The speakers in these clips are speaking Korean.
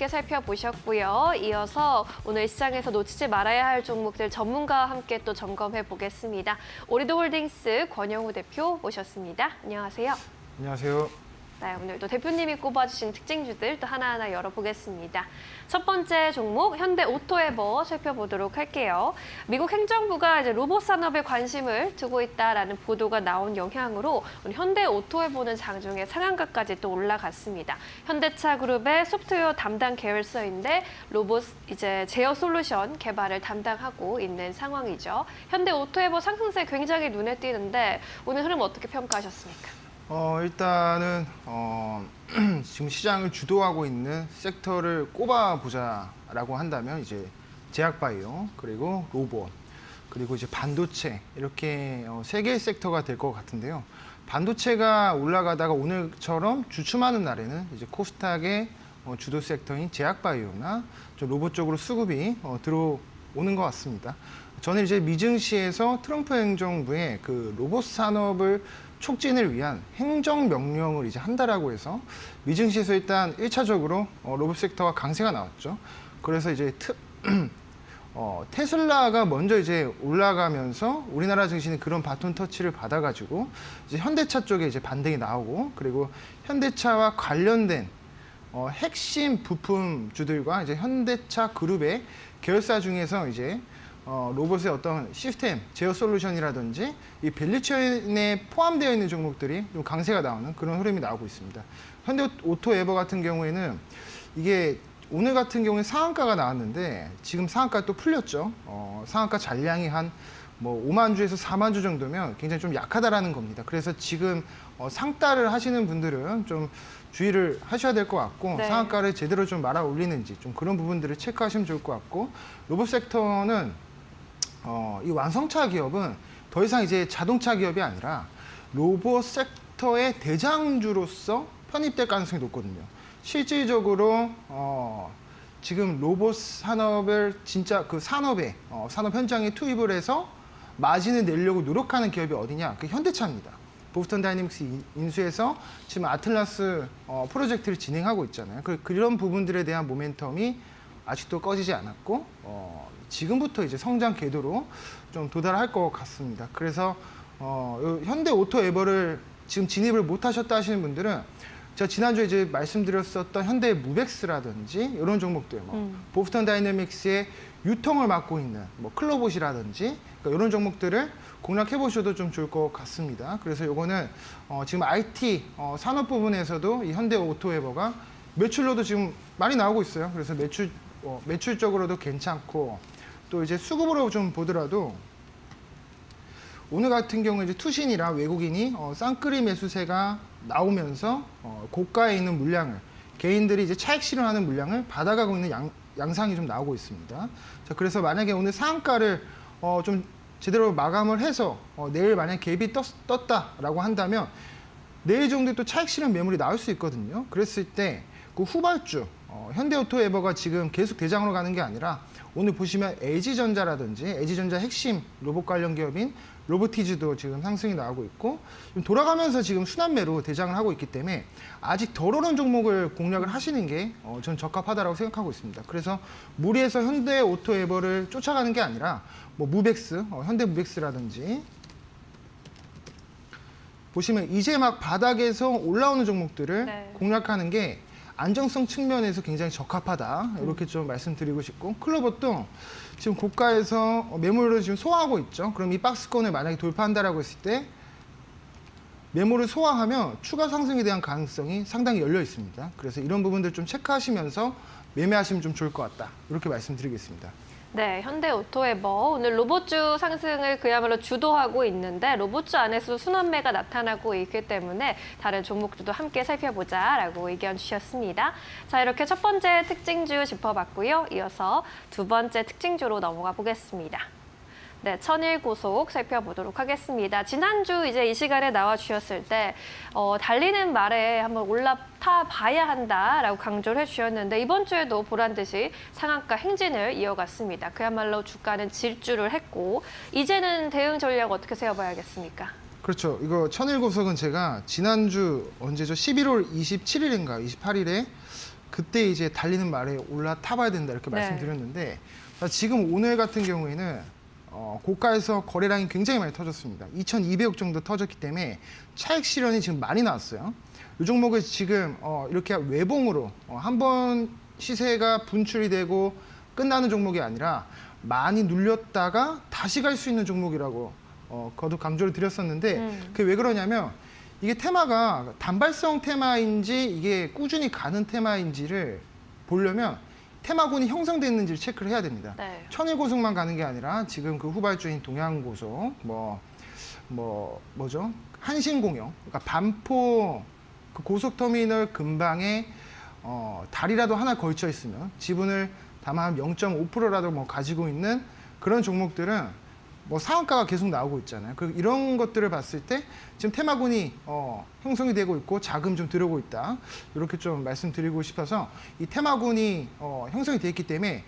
함께 살펴보셨고요. 이어서 오늘 시장에서 놓치지 말아야 할 종목들 전문가와 함께 또 점검해 보겠습니다. 오리도홀딩스 권영우 대표 모셨습니다. 안녕하세요. 안녕하세요. 네, 오늘도 대표님이 꼽아주신 특징주들 또 하나하나 열어보겠습니다. 첫 번째 종목 현대오토에버 살펴보도록 할게요. 미국 행정부가 이제 로봇 산업에 관심을 두고 있다라는 보도가 나온 영향으로 오늘 현대오토에버는 장중에 상한가까지 또 올라갔습니다. 현대차 그룹의 소프트웨어 담당 계열사인데 로봇 이제 제어 솔루션 개발을 담당하고 있는 상황이죠. 현대오토에버 상승세 굉장히 눈에 띄는데 오늘 흐름 어떻게 평가하셨습니까? 일단은 지금 시장을 주도하고 있는 섹터를 꼽아보자라고 한다면 이제 제약바이오, 그리고 로봇, 그리고 이제 반도체 이렇게 세 개의 섹터가 될 것 같은데요. 반도체가 올라가다가 오늘처럼 주춤하는 날에는 이제 코스닥의 주도 섹터인 제약바이오나 좀 로봇 쪽으로 수급이 들어오는 것 같습니다. 저는 이제 미증시에서 트럼프 행정부의 그 로봇 산업을 촉진을 위한 행정명령을 이제 한다라고 해서 미증시에서 일단 1차적으로 로봇 섹터가 강세가 나왔죠. 그래서 이제 테슬라가 먼저 이제 올라가면서 우리나라 증시는 그런 바톤 터치를 받아가지고 이제 현대차 쪽에 이제 반등이 나오고, 그리고 현대차와 관련된 핵심 부품주들과 이제 현대차 그룹의 계열사 중에서 이제 로봇의 어떤 시스템, 제어 솔루션이라든지 이 밸류체인에 포함되어 있는 종목들이 좀 강세가 나오는 그런 흐름이 나오고 있습니다. 현대오토에버 같은 경우에는 이게 오늘 같은 경우에 상한가가 나왔는데 지금 상한가 또 풀렸죠. 상한가 잔량이 한 뭐 5만 주에서 4만 주 정도면 굉장히 좀 약하다라는 겁니다. 그래서 지금 상따를 하시는 분들은 좀 주의를 하셔야 될 것 같고, 네. 상한가를 제대로 좀 말아 올리는지 좀 그런 부분들을 체크하시면 좋을 것 같고, 로봇 섹터는 이 완성차 기업은 더 이상 이제 자동차 기업이 아니라 로봇 섹터의 대장주로서 편입될 가능성이 높거든요. 실질적으로 지금 로봇 산업을 진짜 그 산업에 산업 현장에 투입을 해서 마진을 내려고 노력하는 기업이 어디냐? 그 현대차입니다. 보스턴 다이내믹스 인수해서 지금 아틀라스 프로젝트를 진행하고 있잖아요. 그런 부분들에 대한 모멘텀이 아직도 꺼지지 않았고 지금부터 이제 성장 궤도로 좀 도달할 것 같습니다. 그래서 현대오토에버를 지금 진입을 못 하셨다 하시는 분들은 제가 지난주에 이제 말씀드렸었던 현대무벡스라든지 이런 종목들, 보스턴 다이내믹스의 유통을 맡고 있는 클로봇이라든지 그러니까 이런 종목들을 공략해 보셔도 좀 좋을 것 같습니다. 그래서 요거는 지금 IT 산업 부분에서도 이 현대오토에버가 매출로도 지금 많이 나오고 있어요. 그래서 매출적으로도 괜찮고, 또 이제 수급으로 좀 보더라도 오늘 같은 경우에 이제 투신이라 외국인이 쌍끌이 매수세가 나오면서 고가에 있는 물량을 개인들이 이제 차익 실현하는 물량을 받아가고 있는 양상이 좀 나오고 있습니다. 자, 그래서 만약에 오늘 상한가를 좀 제대로 마감을 해서 내일 만약에 갭이 떴다라고 한다면 내일 정도에 또 차익 실현 매물이 나올 수 있거든요. 그랬을 때 그 후발주 현대오토에버가 지금 계속 대장으로 가는 게 아니라 오늘 보시면 LG전자라든지 LG전자 핵심 로봇 관련 기업인 로보티즈도 지금 상승이 나오고 있고, 좀 돌아가면서 지금 순환매로 대장을 하고 있기 때문에 아직 덜 오른 종목을 공략을 하시는 게 전 적합하다고 생각하고 있습니다. 그래서 무리해서 현대오토에버를 쫓아가는 게 아니라 무벡스, 현대무벡스라든지 보시면 이제 막 바닥에서 올라오는 종목들을 공략하는 게 안정성 측면에서 굉장히 적합하다, 이렇게 좀 말씀드리고 싶고, 클로봇도 지금 고가에서 매물을 지금 소화하고 있죠. 그럼 이 박스권을 만약에 돌파한다라고 했을 때 매물을 소화하면 추가 상승에 대한 가능성이 상당히 열려 있습니다. 그래서 이런 부분들 좀 체크하시면서 매매하시면 좀 좋을 것 같다, 이렇게 말씀드리겠습니다. 네, 현대오토에버 오늘 로봇주 상승을 그야말로 주도하고 있는데 로봇주 안에서 순환매가 나타나고 있기 때문에 다른 종목들도 함께 살펴보자라고 의견 주셨습니다. 자, 이렇게 첫 번째 특징주 짚어봤고요. 이어서 두 번째 특징주로 넘어가 보겠습니다. 네, 천일고속 살펴보도록 하겠습니다. 지난주 이제 이 시간에 나와주셨을 때 달리는 말에 한번 올라타 봐야 한다라고 강조를 해주셨는데 이번 주에도 보란 듯이 상한가 행진을 이어갔습니다. 그야말로 주가는 질주를 했고 이제는 대응 전략 어떻게 세워봐야겠습니까? 그렇죠. 이거 천일고속은 제가 지난주 언제죠? 11월 27일인가 28일에 그때 이제 달리는 말에 올라타봐야 된다 이렇게 네. 말씀드렸는데 지금 오늘 같은 경우에는 고가에서 거래량이 굉장히 많이 터졌습니다. 2,200억 정도 터졌기 때문에 차익 실현이 지금 많이 나왔어요. 이 종목을 지금 이렇게 외봉으로 한번 시세가 분출이 되고 끝나는 종목이 아니라 많이 눌렸다가 다시 갈 수 있는 종목이라고 거듭 강조를 드렸었는데 그게 왜 그러냐면 이게 테마가 단발성 테마인지 이게 꾸준히 가는 테마인지를 보려면 테마군이 형성됐는지를 체크를 해야 됩니다. 네. 천일고속만 가는 게 아니라 지금 그 후발주인 동양고속, 뭐죠? 한신공영, 그러니까 반포 그 고속터미널 근방에 다리라도 하나 걸쳐 있으면 지분을 다만 한 0.5%라도 뭐 가지고 있는 그런 종목들은 뭐 상한가가 계속 나오고 있잖아요. 이런 것들을 봤을 때 지금 테마군이 형성이 되고 있고 자금 좀 들어오고 있다. 이렇게 좀 말씀드리고 싶어서 이 테마군이 형성이 되어 있기 때문에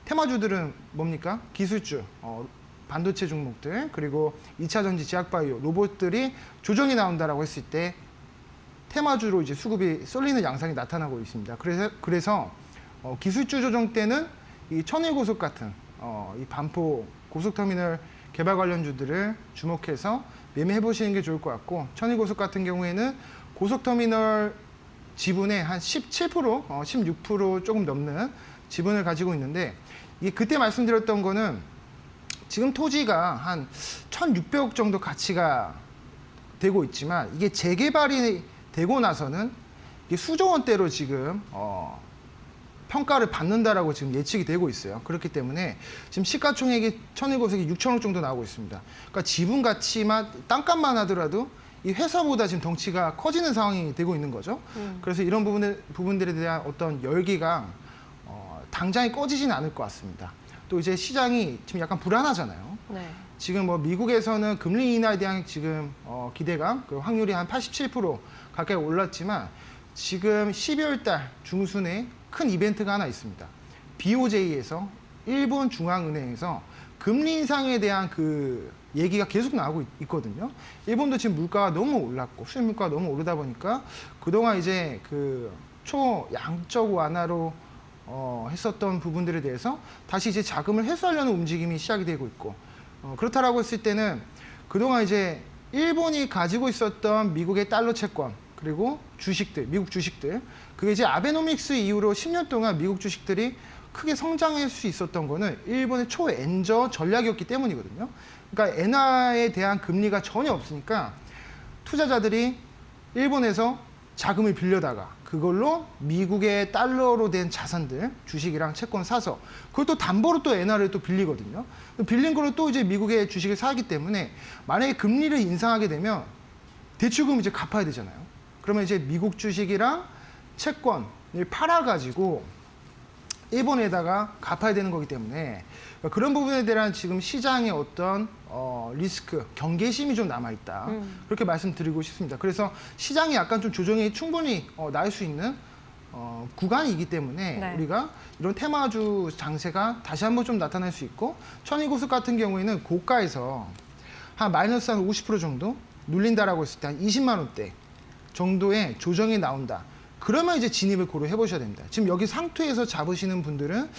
테마주들은 뭡니까? 기술주, 반도체 종목들, 그리고 2차 전지, 제약바이오, 로봇들이 조정이 나온다라고 했을 때 테마주로 이제 수급이 쏠리는 양상이 나타나고 있습니다. 그래서 기술주 조정 때는 이 천일고속 같은 이 반포 고속터미널 개발 관련주들을 주목해서 매매해 보시는 게 좋을 것 같고 천일고속 같은 경우에는 고속터미널 지분의 한 17%, 16% 조금 넘는 지분을 가지고 있는데 이게 그때 말씀드렸던 거는 지금 토지가 한 1,600억 정도 가치가 되고 있지만 이게 재개발이 되고 나서는 이게 수조 원대로 지금 평가를 받는다라고 지금 예측이 되고 있어요. 그렇기 때문에 지금 시가총액이 천일고속이 6천억 정도 나오고 있습니다. 그러니까 지분 가치만 땅값만 하더라도 이 회사보다 지금 덩치가 커지는 상황이 되고 있는 거죠. 그래서 이런 부분들에 대한 어떤 열기가 당장에 꺼지진 않을 것 같습니다. 또 이제 시장이 지금 약간 불안하잖아요. 네. 지금 뭐 미국에서는 금리 인하에 대한 지금 기대감, 그 확률이 한 87% 가까이 올랐지만 지금 12월 달 중순에 큰 이벤트가 하나 있습니다. BOJ에서 일본 중앙은행에서 금리 인상에 대한 그 얘기가 계속 나오고 있거든요. 일본도 지금 물가가 너무 올랐고 수입 물가가 너무 오르다 보니까 그동안 이제 그 초양적 완화로 했었던 부분들에 대해서 다시 이제 자금을 회수하려는 움직임이 시작이 되고 있고 그렇다라고 했을 때는 그동안 이제 일본이 가지고 있었던 미국의 달러 채권 그리고 주식들, 미국 주식들 그게 이제 아베노믹스 이후로 10년 동안 미국 주식들이 크게 성장할 수 있었던 거는 일본의 초엔저 전략이었기 때문이거든요. 그러니까 엔화에 대한 금리가 전혀 없으니까 투자자들이 일본에서 자금을 빌려다가 그걸로 미국의 달러로 된 자산들, 주식이랑 채권 사서 그것도 담보로 또 엔화를 또 빌리거든요. 빌린 걸로 또 이제 미국의 주식을 사기 때문에 만약에 금리를 인상하게 되면 대출금 이제 갚아야 되잖아요. 그러면 이제 미국 주식이랑 채권을 팔아가지고 일본에다가 갚아야 되는 거기 때문에 그런 부분에 대한 지금 시장의 어떤 리스크, 경계심이 좀 남아있다. 그렇게 말씀드리고 싶습니다. 그래서 시장이 약간 좀 조정이 충분히 날 수 있는 구간이기 때문에 네. 우리가 이런 테마주 장세가 다시 한번 좀 나타날 수 있고 천일고속 같은 경우에는 고가에서 한 마이너스 한 50% 정도 눌린다라고 했을 때 한 20만 원대 정도의 조정이 나온다. 그러면 이제 진입을 고려해 보셔야 됩니다. 지금 여기 상투에서 잡으시는 분들은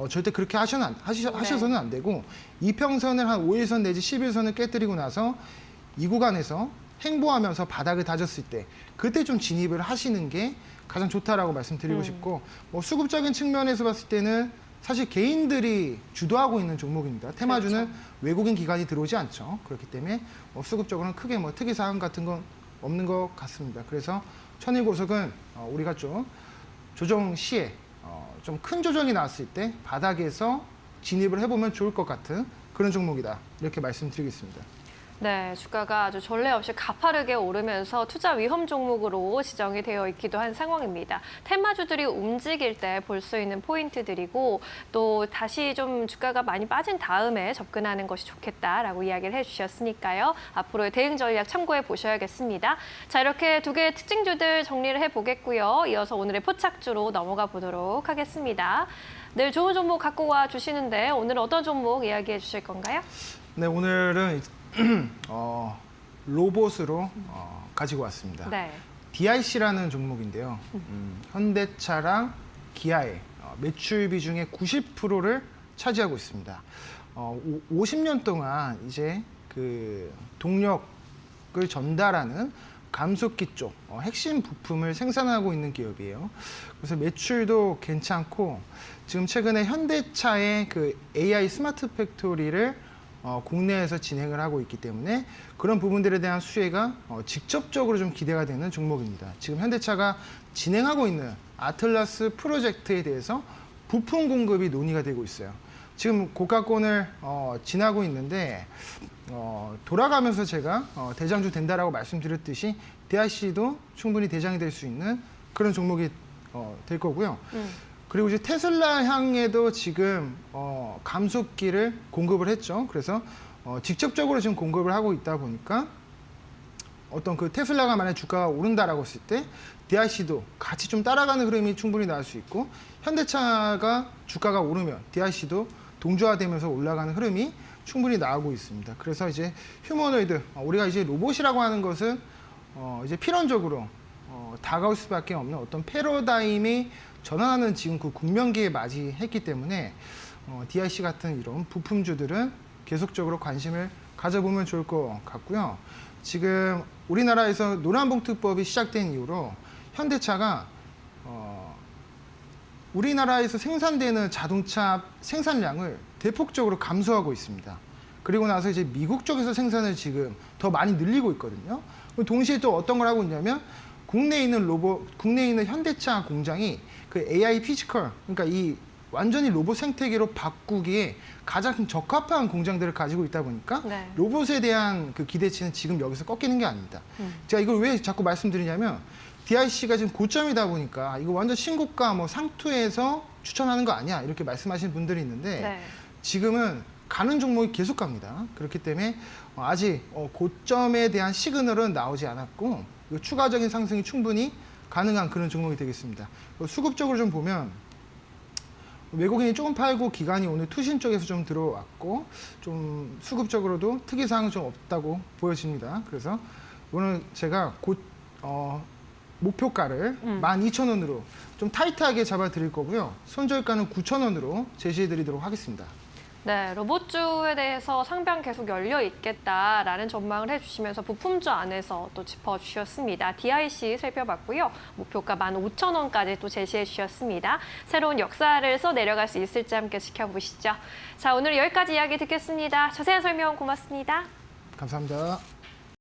절대 그렇게 하셔서는 안 되고 이평선을 한 5일선 내지 11선을 깨뜨리고 나서 이 구간에서 행보하면서 바닥을 다졌을 때 그때 좀 진입을 하시는 게 가장 좋다라고 말씀드리고 싶고 뭐 수급적인 측면에서 봤을 때는 사실 개인들이 주도하고 있는 종목입니다. 테마주는 그렇죠. 외국인 기관이 들어오지 않죠. 그렇기 때문에 수급적으로는 크게 뭐 특이사항 같은 건 없는 것 같습니다. 그래서 천일고속은 우리가 좀 조정 시에 좀 큰 조정이 나왔을 때 바닥에서 진입을 해보면 좋을 것 같은 그런 종목이다. 이렇게 말씀드리겠습니다. 네, 주가가 아주 전례 없이 가파르게 오르면서 투자 위험 종목으로 지정이 되어 있기도 한 상황입니다. 테마주들이 움직일 때 볼 수 있는 포인트들이고 또 다시 좀 주가가 많이 빠진 다음에 접근하는 것이 좋겠다라고 이야기를 해주셨으니까요. 앞으로의 대응 전략 참고해 보셔야겠습니다. 자, 이렇게 두 개의 특징주들 정리를 해보겠고요. 이어서 오늘의 포착주로 넘어가 보도록 하겠습니다. 늘 좋은 종목 갖고 와 주시는데 오늘 어떤 종목 이야기해 주실 건가요? 네, 오늘은 로봇으로 가지고 왔습니다. 네. DIC라는 종목인데요. 현대차랑 기아의 매출 비중의 90%를 차지하고 있습니다. 50년 동안 이제 그 동력을 전달하는 감속기 쪽 핵심 부품을 생산하고 있는 기업이에요. 그래서 매출도 괜찮고 지금 최근에 현대차의 그 AI 스마트 팩토리를 국내에서 진행을 하고 있기 때문에 그런 부분들에 대한 수혜가 직접적으로 좀 기대가 되는 종목입니다. 지금 현대차가 진행하고 있는 아틀라스 프로젝트에 대해서 부품 공급이 논의가 되고 있어요. 지금 고가권을 지나고 있는데 돌아가면서 제가 대장주 된다라고 말씀드렸듯이 DIC도 충분히 대장이 될 수 있는 그런 종목이 될 거고요. 그리고 이제 테슬라 향에도 지금 감속기를 공급을 했죠. 그래서 직접적으로 지금 공급을 하고 있다 보니까 어떤 그 테슬라가 만약 주가가 오른다라고 했을 때 DIC도 같이 좀 따라가는 흐름이 충분히 나올 수 있고 현대차가 주가가 오르면 DIC도 동조화되면서 올라가는 흐름이 충분히 나오고 있습니다. 그래서 이제 휴머노이드, 우리가 이제 로봇이라고 하는 것은 이제 필연적으로 다가올 수밖에 없는 어떤 패러다임이 전환하는 지금 그 국면기에 맞이했기 때문에 DIC 같은 이런 부품주들은 계속적으로 관심을 가져보면 좋을 것 같고요. 지금 우리나라에서 노란봉투법이 시작된 이후로 현대차가 우리나라에서 생산되는 자동차 생산량을 대폭적으로 감소하고 있습니다. 그리고 나서 이제 미국 쪽에서 생산을 지금 더 많이 늘리고 있거든요. 동시에 또 어떤 걸 하고 있냐면 국내에 있는 현대차 공장이 그 AI 피지컬, 그러니까 이 완전히 로봇 생태계로 바꾸기에 가장 적합한 공장들을 가지고 있다 보니까 네. 로봇에 대한 그 기대치는 지금 여기서 꺾이는 게 아닙니다. 제가 이걸 왜 자꾸 말씀드리냐면 DIC가 지금 고점이다 보니까 이거 완전 신고가 뭐 상투에서 추천하는 거 아니야 이렇게 말씀하시는 분들이 있는데 네. 지금은 가는 종목이 계속 갑니다. 그렇기 때문에 아직 고점에 대한 시그널은 나오지 않았고 추가적인 상승이 충분히 가능한 그런 종목이 되겠습니다. 수급적으로 좀 보면 외국인이 조금 팔고 기관이 오늘 투신 쪽에서 좀 들어왔고 좀 수급적으로도 특이사항은 좀 없다고 보여집니다. 그래서 오늘 제가 목표가를 12,000원으로 좀 타이트하게 잡아드릴 거고요. 손절가는 9,000원으로 제시해드리도록 하겠습니다. 네, 로봇주에 대해서 상방 계속 열려 있겠다라는 전망을 해주시면서 부품주 안에서 또 짚어주셨습니다. DIC 살펴봤고요. 목표가 15,000원까지 또 제시해 주셨습니다. 새로운 역사를 써 내려갈 수 있을지 함께 지켜보시죠. 자, 오늘 여기까지 이야기 듣겠습니다. 자세한 설명 고맙습니다. 감사합니다.